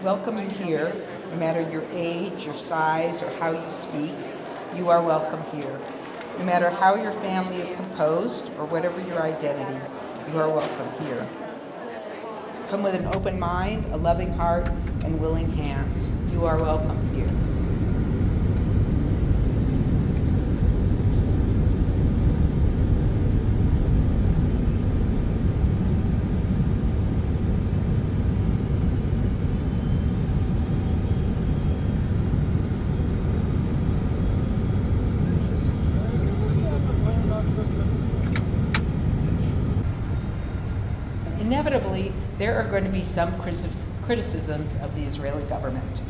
welcome you here, no matter your age, your size, or how you speak. You are welcome here. No matter how your family is composed or whatever your identity, you are welcome here. Come with an open mind, a loving heart, and willing hands. You are welcome here. Inevitably, there are going to be some criticisms of the Israeli government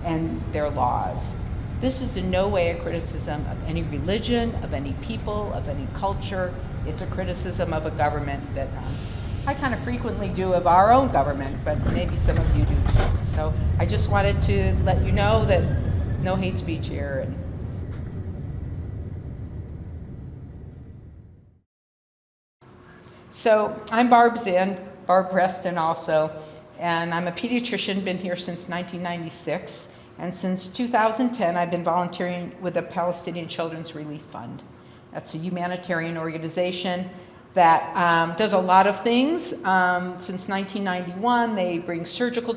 and their laws. This is in no way a criticism of any religion, of any people, of any culture. It's a criticism of a government that I kind of frequently do of our own government, but maybe some of you do too. So I just wanted to let you know that no hate speech here. So I'm Barb Zind, Barb Preston also, and I'm a pediatrician, been here since 1996, and since 2010 I've been volunteering with the Palestinian Children's Relief Fund. That's a humanitarian organization that does a lot of things. Since 1991 they bring surgical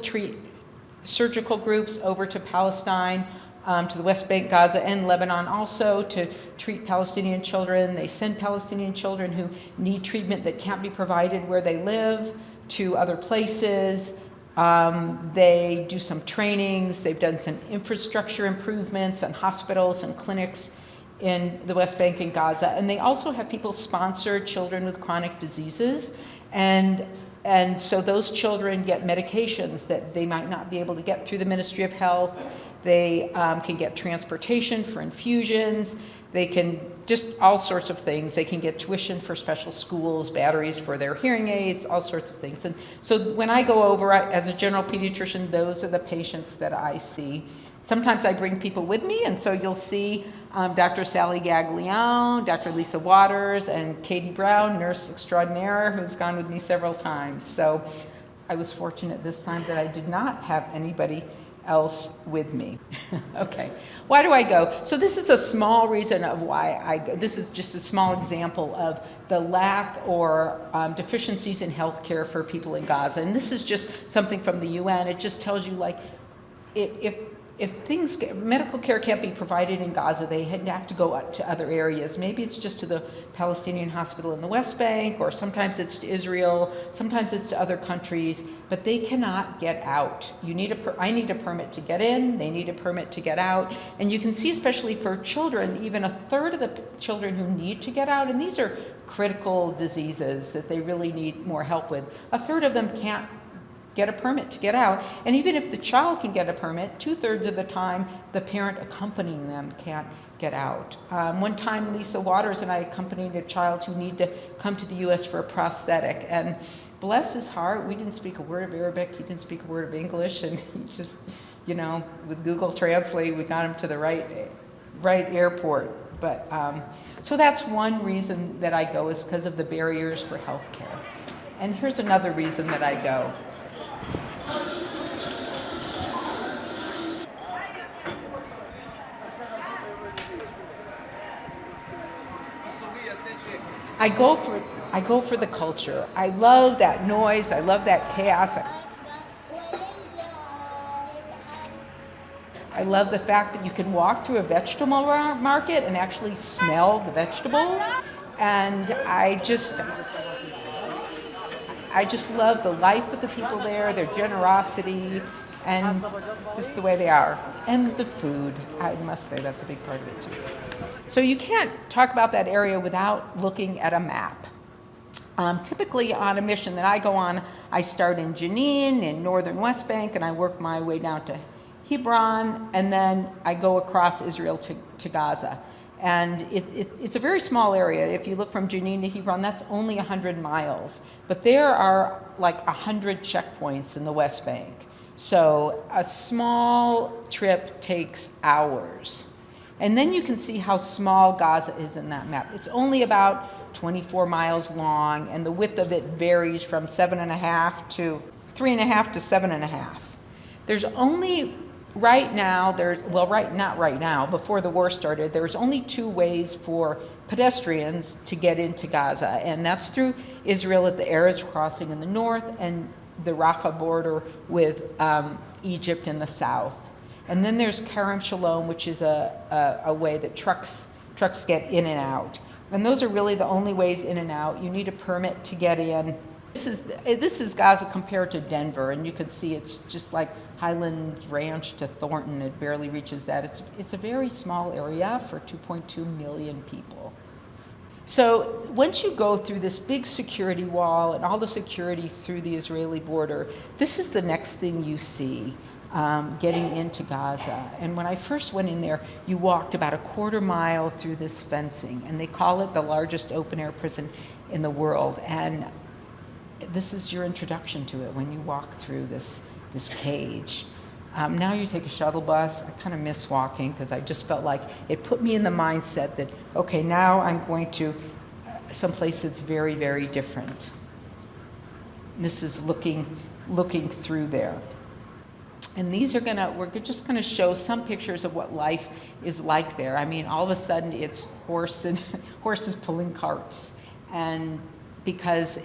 groups over to Palestine, to the West Bank, Gaza, and Lebanon also to treat Palestinian children. They send Palestinian children who need treatment that can't be provided where they live to other places. They do some trainings. They've done some infrastructure improvements on hospitals and clinics in the West Bank and Gaza. And they also have people sponsor children with chronic diseases. And so those children get medications that they might not be able to get through the Ministry of Health. They can get transportation for infusions. They can just all sorts of things. They can get tuition for special schools, batteries for their hearing aids, all sorts of things. And so when I go over, as a general pediatrician, those are the patients that I see. Sometimes I bring people with me, and so you'll see Dr. Sally Gaglione, Dr. Lisa Waters, and Katie Brown, nurse extraordinaire, who's gone with me several times. So I was fortunate this time that I did not have anybody else with me. Okay, why do I go? So this is a small reason of why I go. This is just a small example of the lack or deficiencies in healthcare for people in Gaza. And this is just something from the UN. It just tells you, like, if medical care can't be provided in Gaza, they have to go up to other areas. Maybe it's just to the Palestinian hospital in the West Bank, or sometimes it's to Israel, sometimes it's to other countries, but they cannot get out. I need a permit to get in, they need a permit to get out. And you can see, especially for children, even a third of the children who need to get out, and these are critical diseases that they really need more help with, a third of them can't get a permit to get out. And even if the child can get a permit, 2/3 of the time, the parent accompanying them can't get out. One time, Lisa Waters and I accompanied a child who needed to come to the US for a prosthetic. And bless his heart, we didn't speak a word of Arabic, he didn't speak a word of English, and he just, with Google Translate, we got him to the right airport. But so that's one reason that I go, is because of the barriers for healthcare. And here's another reason that I go. I go for the culture. I love that noise. I love that chaos. I love the fact that you can walk through a vegetable market and actually smell the vegetables. And I just love the life of the people there, their generosity, and just the way they are. And the food, I must say, that's a big part of it too. So you can't talk about that area without looking at a map. Typically on a mission that I go on, I start in Jenin in northern West Bank, and I work my way down to Hebron, and then I go across Israel to Gaza. And it's a very small area. If you look from Jenin to Hebron, that's only 100 miles. But there are like 100 checkpoints in the West Bank. So a small trip takes hours. And then you can see how small Gaza is in that map. It's only about 24 miles long, and the width of it varies from 7.5 to 3.5 to 7.5. There's only right now, not right now, before the war started, there's only 2 ways for pedestrians to get into Gaza, and that's through Israel at the Erez crossing in the north and the Rafah border with Egypt in the south. And then there's Kerem Shalom, which is a way that trucks get in and out. And those are really the only ways in and out. You need a permit to get in. This is Gaza compared to Denver, and you can see it's just like Highland Ranch to Thornton. It barely reaches that. It's a very small area for 2.2 million people. So once you go through this big security wall and all the security through the Israeli border, this is the next thing you see getting into Gaza. And when I first went in there, you walked about a quarter mile through this fencing, and they call it the largest open-air prison in the world. And this is your introduction to it when you walk through this cage. Now you take a shuttle bus. I kind of miss walking because I just felt like it put me in the mindset that, okay, now I'm going to someplace that's very, very different. And this is looking through there. And we're just gonna show some pictures of what life is like there. I mean, all of a sudden it's horses pulling carts, and because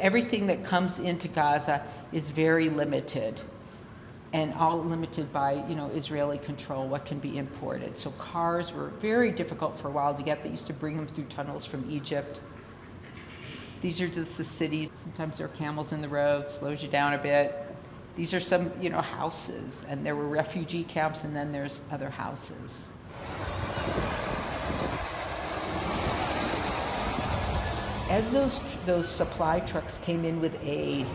everything that comes into Gaza is very limited, and all limited by Israeli control, what can be imported. So cars were very difficult for a while to get. They used to bring them through tunnels from Egypt. These are just the cities. Sometimes there are camels in the road, slows you down a bit. These are some houses, and there were refugee camps, and then there's other houses. As those supply trucks came in with aid,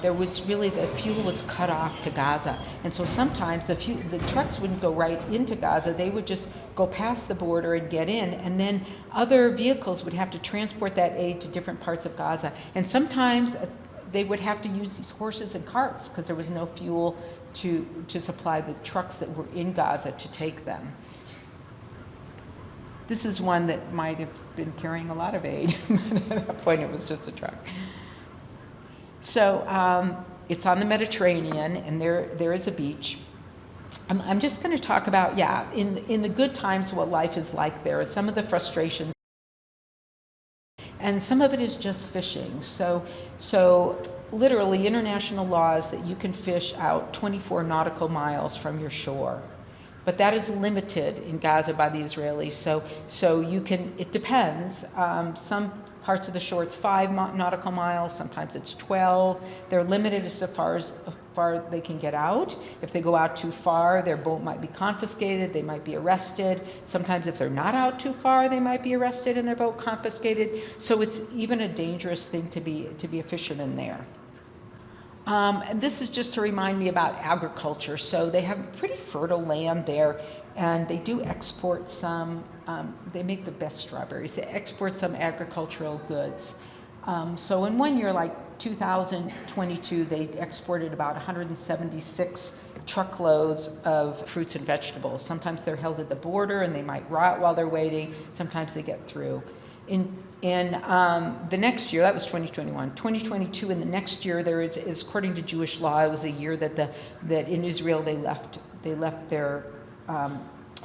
there was really, the fuel was cut off to Gaza. And so sometimes the trucks wouldn't go right into Gaza. They would just go past the border and get in. And then other vehicles would have to transport that aid to different parts of Gaza. And sometimes they would have to use these horses and carts because there was no fuel to supply the trucks that were in Gaza to take them. This is one that might have been carrying a lot of aid, but at that point it was just a truck. So it's on the Mediterranean, and there is a beach. I'm just going to talk about, in the good times, what life is like there, and some of the frustrations. And some of it is just fishing. So literally international laws that you can fish out 24 nautical miles from your shore. But that is limited in Gaza by the Israelis. So you can, it depends. Some parts of the shore it's 5 nautical miles, sometimes it's 12. They're limited as far as they can get out. If they go out too far, their boat might be confiscated, they might be arrested. Sometimes if they're not out too far, they might be arrested and their boat confiscated. So it's even a dangerous thing to be a fisherman there. And this is just to remind me about agriculture. So they have pretty fertile land there, and they do export some, they make the best strawberries. They export some agricultural goods. So in one year, like 2022, they exported about 176 truckloads of fruits and vegetables. Sometimes they're held at the border and they might rot while they're waiting. Sometimes they get through. In the next year, that was 2021, 2022, and the next year there is according to Jewish law, it was a year that in Israel they left their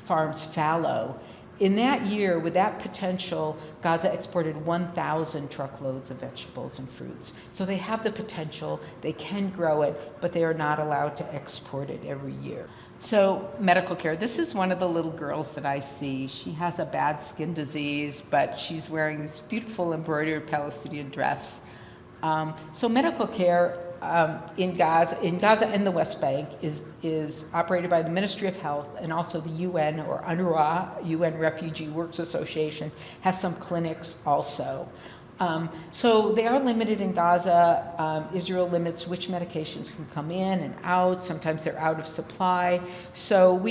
farms fallow. In that year, with that potential, Gaza exported 1,000 truckloads of vegetables and fruits. So they have the potential, they can grow it, but they are not allowed to export it every year. So medical care, this is one of the little girls that I see. She has a bad skin disease, but she's wearing this beautiful embroidered Palestinian dress. So medical care in Gaza and the West Bank is operated by the Ministry of Health, and also the UN, or UNRWA, UN Refugee Works Association, has some clinics also. So they are limited in Gaza. Israel limits which medications can come in and out. Sometimes they're out of supply. So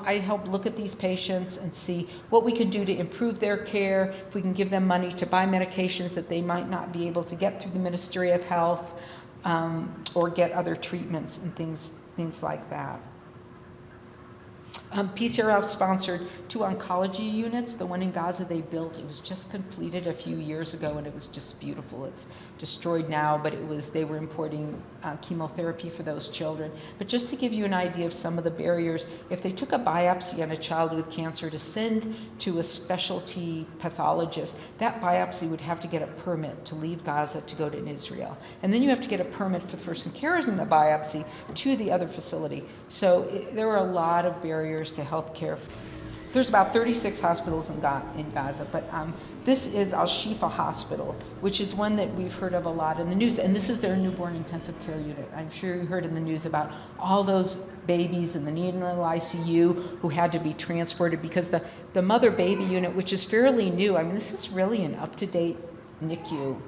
I help look at these patients and see what we can do to improve their care, if we can give them money to buy medications that they might not be able to get through the Ministry of Health, or get other treatments and things like that. PCRF sponsored 2 oncology units. The one in Gaza they built, it was just completed a few years ago, and it was just beautiful. It's destroyed now, but they were importing chemotherapy for those children. But just to give you an idea of some of the barriers, if they took a biopsy on a child with cancer to send to a specialty pathologist, that biopsy would have to get a permit to leave Gaza to go to Israel. And then you have to get a permit for the person carrying the biopsy to the other facility. So there were a lot of barriers to health care. There's about 36 hospitals in Gaza, but this is Al-Shifa Hospital, which is one that we've heard of a lot in the news, and this is their newborn intensive care unit. I'm sure you heard in the news about all those babies in the neonatal ICU who had to be transported because the mother-baby unit, which is fairly new, I mean, this is really an up-to-date NICU.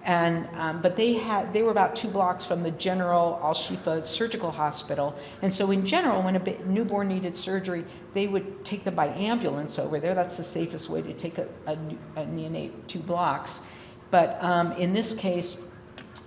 And but they were about 2 blocks from the General Al-Shifa Surgical Hospital, and so in general, when a newborn needed surgery, they would take them by ambulance over there. That's the safest way to take a neonate 2 blocks. But in this case,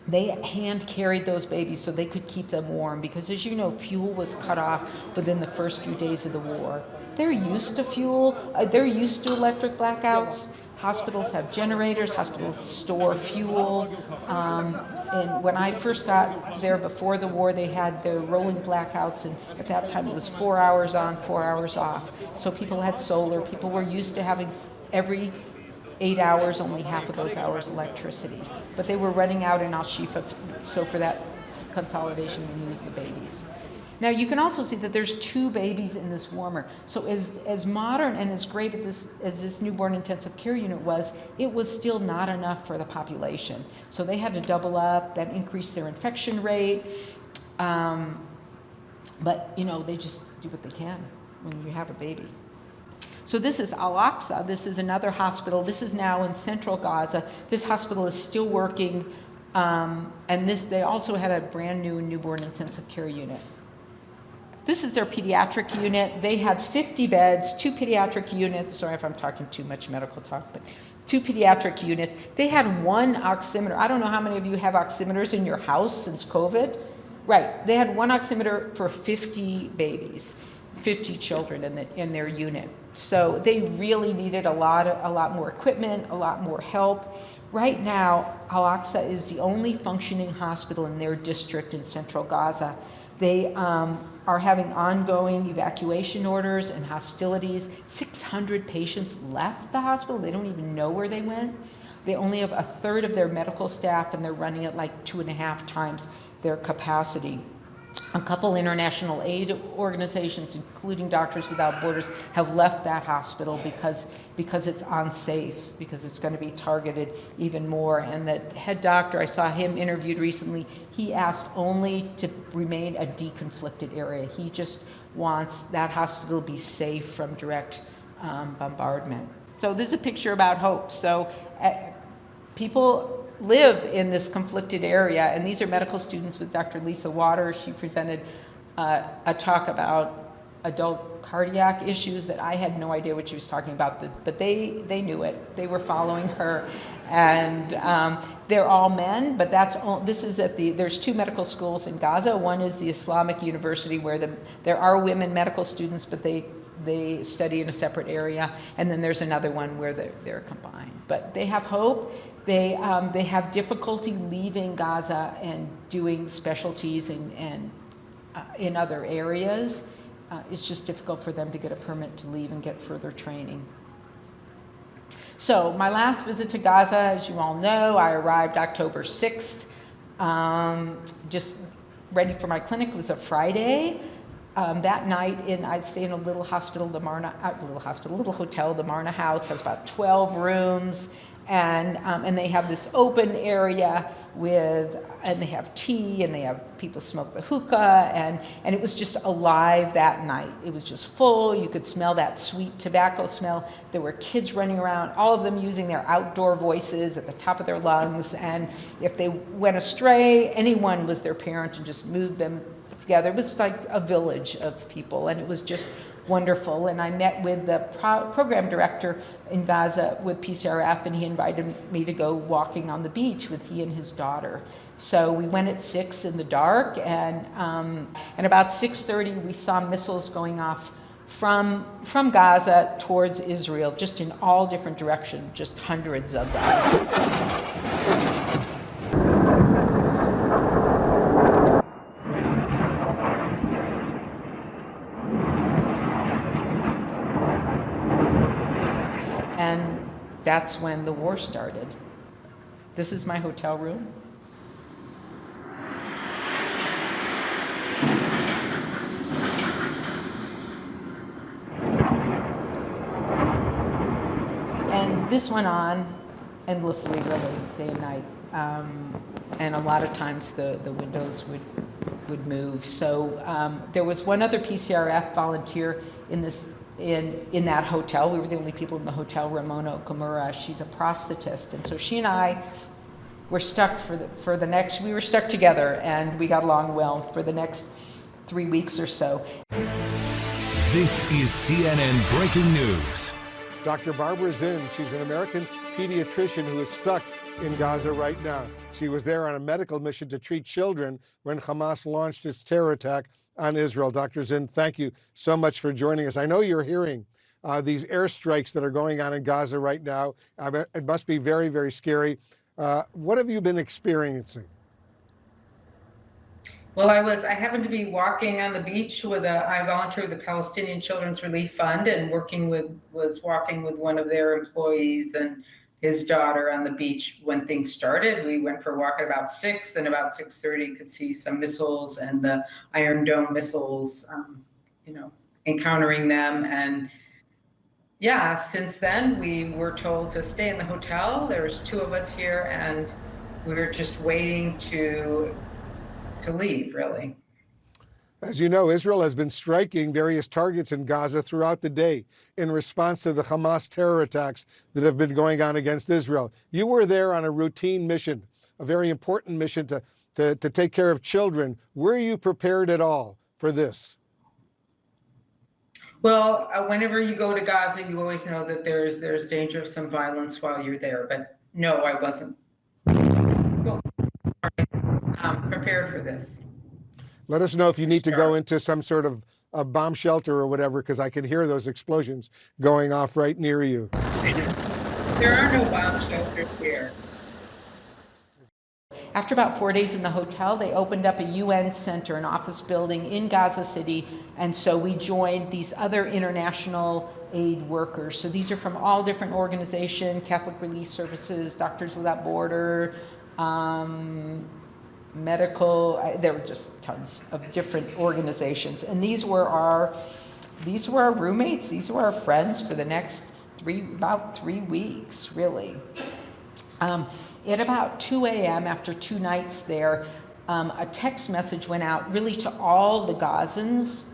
they hand carried those babies so they could keep them warm because, as you know, fuel was cut off within the first few days of the war. They're used to fuel. They're used to electric blackouts. Hospitals have generators, hospitals store fuel. And when I first got there before the war, they had their rolling blackouts, and at that time it was 4 hours on, 4 hours off. So people had solar. People were used to having every 8 hours, only half of those hours electricity. But they were running out in Al-Shifa, so for that consolidation, they used the babies. Now you can also see that there's 2 babies in this warmer. So as modern and as great as this newborn intensive care unit was, it was still not enough for the population. So they had to double up. That increased their infection rate. But you know, they just do what they can when you have a baby. So this is Al-Aqsa. This is another hospital. This is now in central Gaza. This hospital is still working. And they also had a brand new newborn intensive care unit. This is their pediatric unit. They had 50 beds, 2 pediatric units. Sorry if I'm talking too much medical talk, but 2 pediatric units. They had 1 oximeter. I don't know how many of you have oximeters in your house since COVID. Right, they had 1 oximeter for 50 babies, 50 children in their unit. So they really needed a lot more equipment, a lot more help. Right now, Al-Aqsa is the only functioning hospital in their district in central Gaza. They are having ongoing evacuation orders and hostilities. 600 patients left the hospital. They don't even know where they went. They only have 1/3 of their medical staff, and they're running at like 2.5 times their capacity. A couple international aid organizations, including Doctors Without Borders, have left that hospital because it's unsafe, because it's going to be targeted even more. And the head doctor, I saw him interviewed recently, he asked only to remain a deconflicted area. He just wants that hospital to be safe from direct bombardment. So this is a picture about hope. So people live in this conflicted area, and these are medical students with Dr. Lisa Waters. She presented a talk about adult cardiac issues that I had no idea what she was talking about, but they knew it. They were following her, and they're all men, but there's 2 medical schools in Gaza. One is the Islamic University, where there are women medical students, but they study in a separate area, and then there's another one where they're combined. But they have hope. They have difficulty leaving Gaza and doing specialties and in other areas. It's just difficult for them to get a permit to leave and get further training. So my last visit to Gaza, as you all know, I arrived October 6th. Just ready for my clinic. It was a Friday. That night, I stayed in a little hotel, the Marna House, has about 12 rooms. And they have this open area and they have tea, and they have people smoke the hookah, and it was just alive that night. It was just full. You could smell that sweet tobacco smell. There were kids running around, all of them using their outdoor voices at the top of their lungs, and if they went astray, anyone was their parent and just moved them together. It was like a village of people, and it was just wonderful. And I met with the program director in Gaza with PCRF, and he invited me to go walking on the beach with he and his daughter. So we went at 6 in the dark, and about 6:30 we saw missiles going off from Gaza towards Israel, just in all different directions, just hundreds of them. And that's when the war started. This is my hotel room. And this went on endlessly, really, day and night. And a lot of times the windows would move. So there was one other PCRF volunteer in that hotel. We were the only people in the hotel, Ramona Okamura. She's a prosthetist. And so she and I were stuck we were stuck together, and we got along well for the next 3 weeks or so. This is CNN Breaking News. Dr. Barbara Zind, she's an American pediatrician who is stuck in Gaza right now. She was there on a medical mission to treat children when Hamas launched its terror attack on Israel. Dr. Zind, thank you so much for joining us. I know you're hearing these airstrikes that are going on in Gaza right now. It must be very, very scary. What have you been experiencing? Well, I happened to be walking on the beach I volunteer with the Palestinian Children's Relief Fund, and was walking with one of their employees and his daughter on the beach when things started. We went for a walk at about 6, then about 6:30 could see some missiles and the Iron Dome missiles, encountering them. And yeah, since then we were told to stay in the hotel. There's 2 of us here, and we were just waiting to leave, really. As you know, Israel has been striking various targets in Gaza throughout the day in response to the Hamas terror attacks that have been going on against Israel. You were there on a routine mission, a very important mission to take care of children. Were you prepared at all for this? Well, whenever you go to Gaza, you always know that there's danger of some violence while you're there. But no, I wasn't prepared for this. Let us know if you need to go into some sort of a bomb shelter or whatever, because I can hear those explosions going off right near you. There are no bomb shelters here. After about 4 days in the hotel, they opened up a UN center, an office building in Gaza City, and so we joined these other international aid workers. So these are from all different organizations: Catholic Relief Services, Doctors Without Borders, medical, there were just tons of different organizations. And these were our roommates, these were our friends for the next about 3 weeks, really. At about 2 a.m., after 2 nights there, a text message went out really to all the Gazans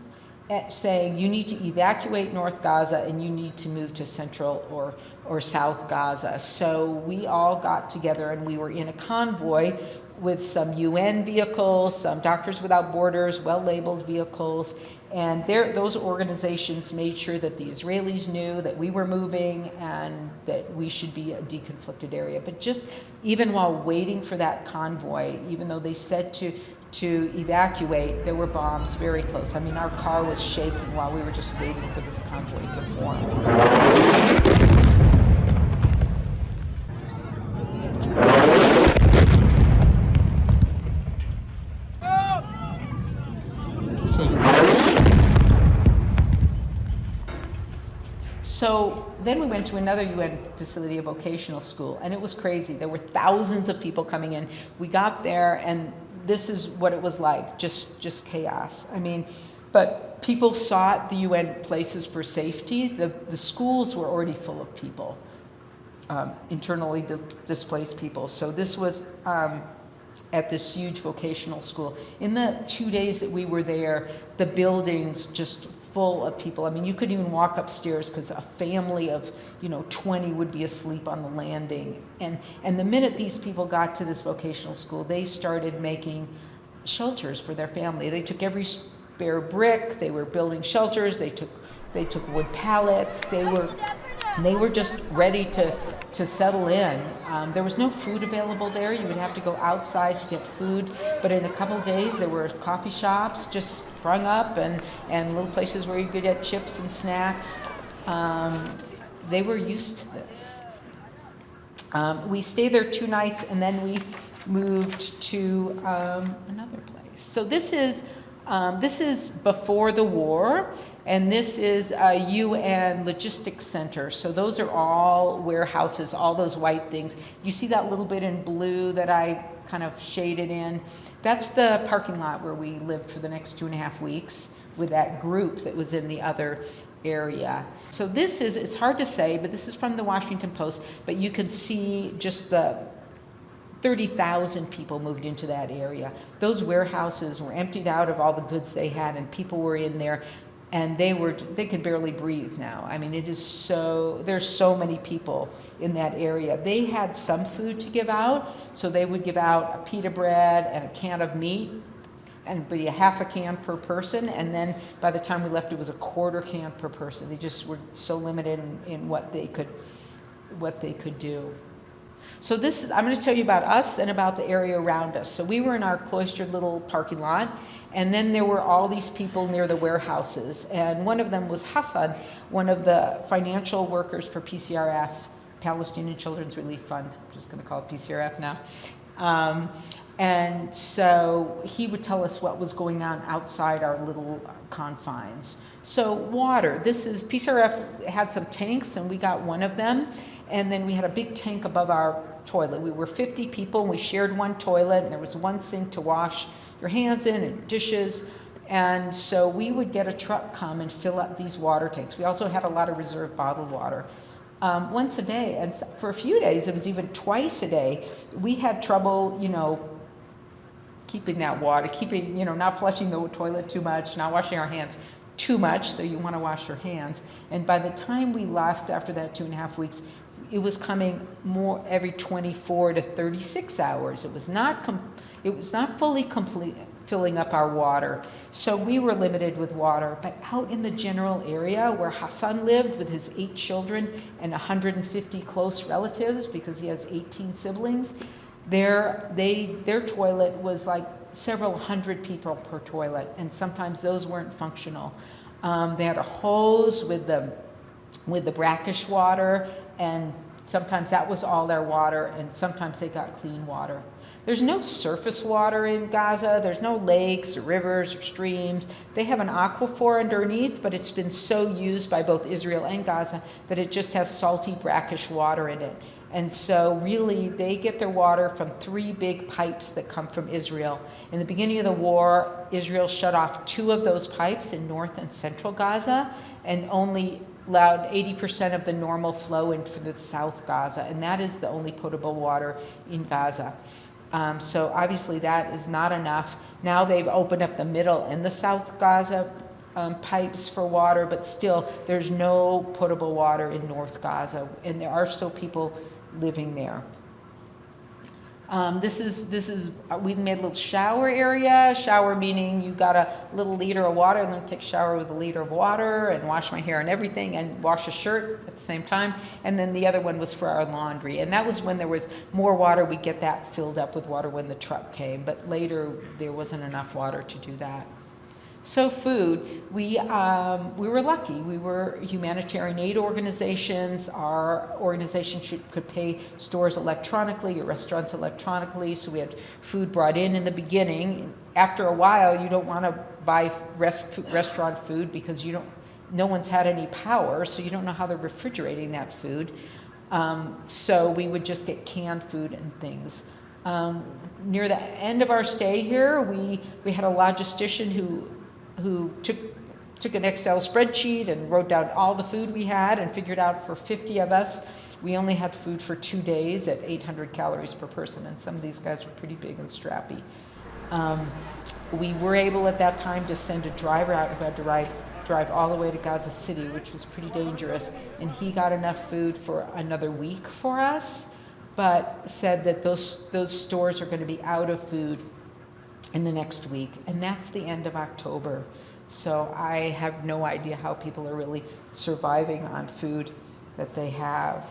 saying, you need to evacuate North Gaza and you need to move to Central or South Gaza. So we all got together and we were in a convoy with some UN vehicles, some Doctors Without Borders, well-labeled vehicles, and those organizations made sure that the Israelis knew that we were moving and that we should be a deconflicted area. But just even while waiting for that convoy, even though they said to evacuate, there were bombs very close. I mean, our car was shaking while we were just waiting for this convoy to form. So then we went to another UN facility, a vocational school, and it was crazy. There were thousands of people coming in. We got there, and this is what it was like, just chaos. I mean, but people sought the UN places for safety. The schools were already full of people, internally displaced people. So this was at this huge vocational school. In the 2 days that we were there, the buildings just full of people. I mean, you couldn't even walk upstairs because a family of 20 would be asleep on the landing. And the minute these people got to this vocational school, they started making shelters for their family. They took every spare brick. They were building shelters. They took wood pallets. They were just ready to settle in. There was no food available there. You would have to go outside to get food. But in a couple of days, there were coffee shops just sprung up and little places where you could get chips and snacks. They were used to this. We stayed there 2 nights, and then we moved to another place. So this is before the war, and this is a UN logistics center. So those are all warehouses, all those white things. You see that little bit in blue that I kind of shaded in? That's the parking lot where we lived for the next 2.5 weeks with that group that was in the other area. So this is, it's hard to say, but this is from the Washington Post, but you can see just the 30,000 people moved into that area. Those warehouses were emptied out of all the goods they had, and people were in there, and they could barely breathe now. I mean, there's so many people in that area. They had some food to give out, so they would give out a pita bread and a can of meat, and be a half a can per person, and then by the time we left, it was a quarter can per person. They just were so limited in what they could do. So I'm going to tell you about us and about the area around us. So we were in our cloistered little parking lot, and then there were all these people near the warehouses, and one of them was Hassan, one of the financial workers for PCRF, Palestinian Children's Relief Fund. I'm just going to call it PCRF now. And so he would tell us what was going on outside our little confines. So water, PCRF had some tanks, and we got one of them, and then we had a big tank above our toilet. We were 50 people, and we shared one toilet, and there was one sink to wash your hands in and dishes. And so we would get a truck come and fill up these water tanks. We also had a lot of reserve bottled water. Once a day, and for a few days, it was even twice a day. We had trouble, keeping that water, not flushing the toilet too much, not washing our hands too much, though you want to wash your hands. And by the time we left after that 2.5 weeks, it was coming more every 24 to 36 hours. It was not fully complete filling up our water. So we were limited with water. But out in the general area where Hassan lived with his 8 children and 150 close relatives, because he has 18 siblings, their toilet was like several hundred people per toilet, and sometimes those weren't functional. They had a hose with the brackish water, and sometimes that was all their water, and sometimes they got clean water. There's no surface water in Gaza. There's no lakes or rivers or streams. They have an aquifer underneath, but it's been so used by both Israel and Gaza that it just has salty, brackish water in it. And so really, they get their water from 3 big pipes that come from Israel. In the beginning of the war, Israel shut off 2 of those pipes in North and Central Gaza, and only allowed 80% of the normal flow into the South Gaza, and that is the only potable water in Gaza. So obviously that is not enough. Now they've opened up the middle and the South Gaza pipes for water, but still there's no potable water in North Gaza, and there are still people living there. We made a little shower area. Shower meaning you got a little liter of water, and then take a shower with a liter of water, and wash my hair and everything, and wash a shirt at the same time. And then the other one was for our laundry. And that was when there was more water. We'd get that filled up with water when the truck came. But later, there wasn't enough water to do that. So food, we were lucky. We were humanitarian aid organizations. Our organization could pay stores electronically or restaurants electronically, so we had food brought in the beginning. After a while, you don't want to buy restaurant food because no one's had any power, so you don't know how they're refrigerating that food. So we would just get canned food and things. Near the end of our stay here, we had a logistician who took an Excel spreadsheet and wrote down all the food we had and figured out for 50 of us, we only had food for 2 days at 800 calories per person, and some of these guys were pretty big and strappy. We were able at that time to send a driver out who had to drive all the way to Gaza City, which was pretty dangerous, and he got enough food for another week for us, but said that those stores are going to be out of food in the next week, and that's the end of October. So I have no idea how people are really surviving on food that they have.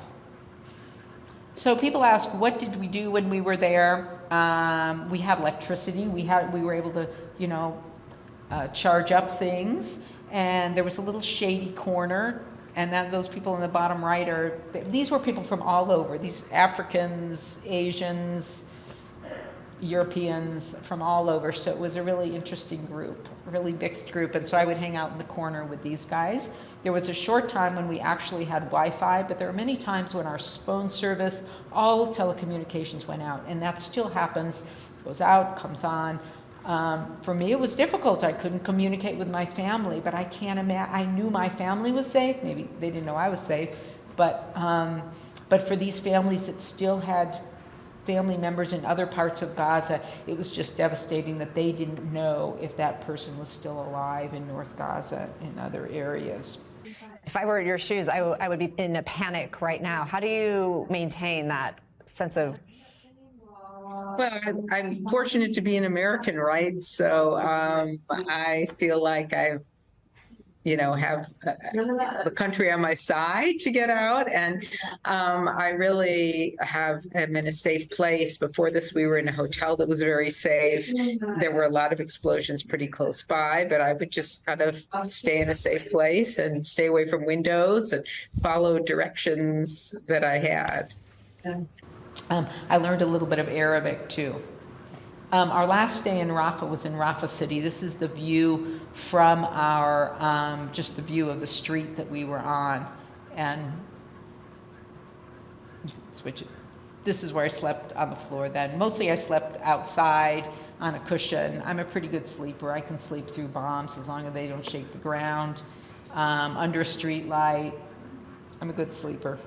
So people ask, what did we do when we were there? We had electricity. We were able to, charge up things. And there was a little shady corner. And those people in the bottom right these were people from all over. These Africans, Asians, Europeans, from all over. So it was a really interesting group, a really mixed group. And so I would hang out in the corner with these guys. There was a short time when we actually had Wi-Fi, but there were many times when our phone service, all telecommunications went out. And that still happens. It goes out, comes on. For me, it was difficult. I couldn't communicate with my family, but I can't imagine. I knew my family was safe. Maybe they didn't know I was safe, but for these families that still had family members in other parts of Gaza, it was just devastating that they didn't know if that person was still alive in North Gaza and other areas. If I were in your shoes, I would be in a panic right now. How do you maintain that sense of? Well, I'm fortunate to be an American, right? So I feel like I, have the country on my side to get out, and I really am in a safe place. Before this, we were in a hotel that was very safe. There were a lot of explosions pretty close by, but I would just kind of stay in a safe place and stay away from windows and follow directions that I had. I learned a little bit of Arabic too. Our last day in Rafah was in Rafah City. This is the view from our, just the view of the street that we were on. And switch it. This is where I slept on the floor then. Mostly I slept outside on a cushion. I'm a pretty good sleeper. I can sleep through bombs as long as they don't shake the ground. Under a street light. I'm a good sleeper.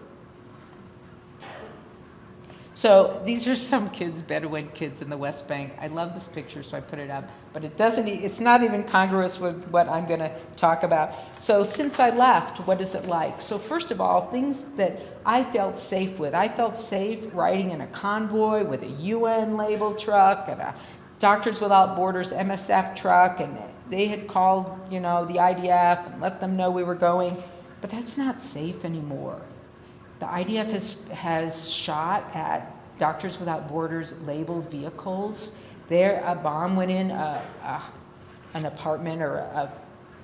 So these are some kids, Bedouin kids in the West Bank. I love this picture, so I put it up. But it's not even congruous with what I'm going to talk about. So since I left, what is it like? So first of all, things that I felt safe with. I felt safe riding in a convoy with a UN label truck and a Doctors Without Borders MSF truck. And they had called, the IDF and let them know we were going. But that's not safe anymore. The IDF has shot at Doctors Without Borders labeled vehicles. There, a bomb went in an apartment or a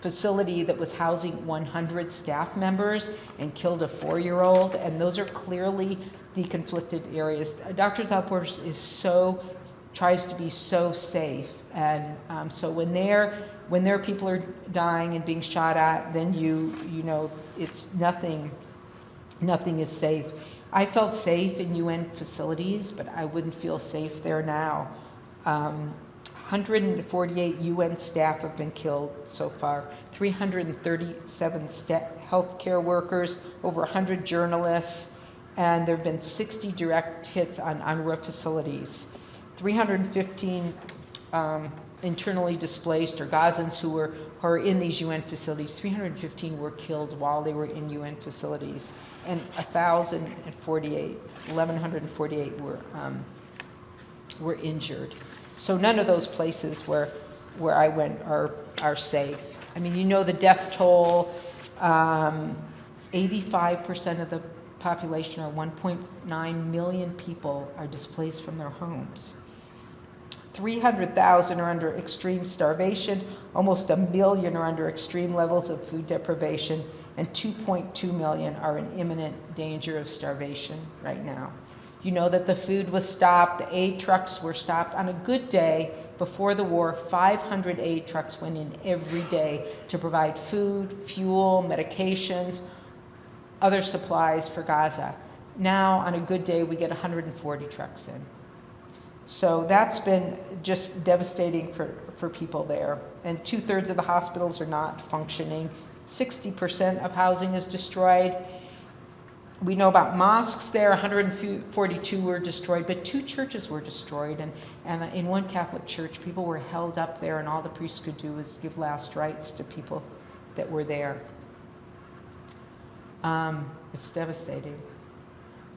facility that was housing 100 staff members and killed a 4-year-old. And those are clearly deconflicted areas. Doctors Without Borders tries to be so safe, and so when their people are dying and being shot at, then it's nothing. Nothing is safe. I felt safe in UN facilities, but I wouldn't feel safe there now. 148 UN staff have been killed so far, 337 healthcare workers, over 100 journalists, and there have been 60 direct hits on UNRWA facilities. 315 internally displaced or Gazans who are in these UN facilities. 315 were killed while they were in UN facilities, and 1,148 were injured. So none of those places where I went are safe. I mean, the death toll. 85% of the population, or 1.9 million people, are displaced from their homes. 300,000 are under extreme starvation, almost 1 million are under extreme levels of food deprivation, and 2.2 million are in imminent danger of starvation right now. You know that the food was stopped, the aid trucks were stopped. On a good day, before the war, 500 aid trucks went in every day to provide food, fuel, medications, other supplies for Gaza. Now, on a good day, we get 140 trucks in. So that's been just devastating for people there. And 2/3 of the hospitals are not functioning. 60% of housing is destroyed. We know about mosques there, 142 were destroyed, but 2 churches were destroyed. And in one Catholic church, people were held up there, and all the priests could do was give last rites to people that were there. It's devastating.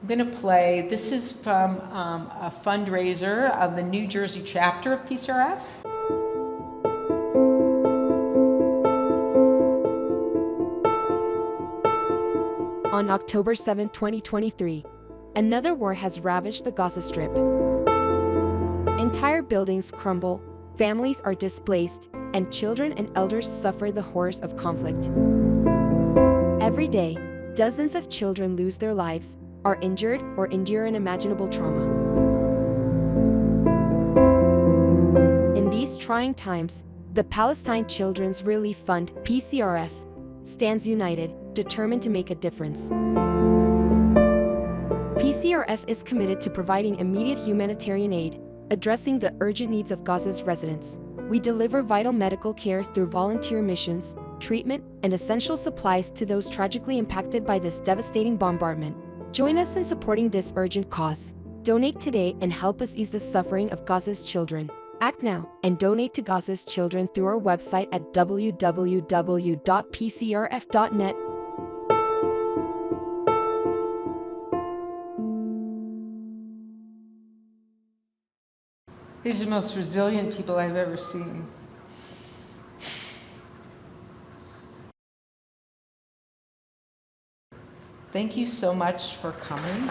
I'm going to play, this is from a fundraiser of the New Jersey chapter of PCRF. On October 7, 2023, Another war has ravaged the Gaza Strip. Entire buildings crumble, families are displaced, and children and elders suffer the horrors of conflict. Every day, dozens of children lose their lives, are injured, or endure unimaginable trauma. In these trying times, the Palestine Children's Relief Fund, PCRF, stands united, determined to make a difference. PCRF is committed to providing immediate humanitarian aid, addressing the urgent needs of Gaza's residents. We deliver vital medical care through volunteer missions, treatment, and essential supplies to those tragically impacted by this devastating bombardment. Join us in supporting this urgent cause. Donate today and help us ease the suffering of Gaza's children. Act now and donate to Gaza's children through our website at www.pcrf.net. These are the most resilient people I've ever seen. Thank you so much for coming.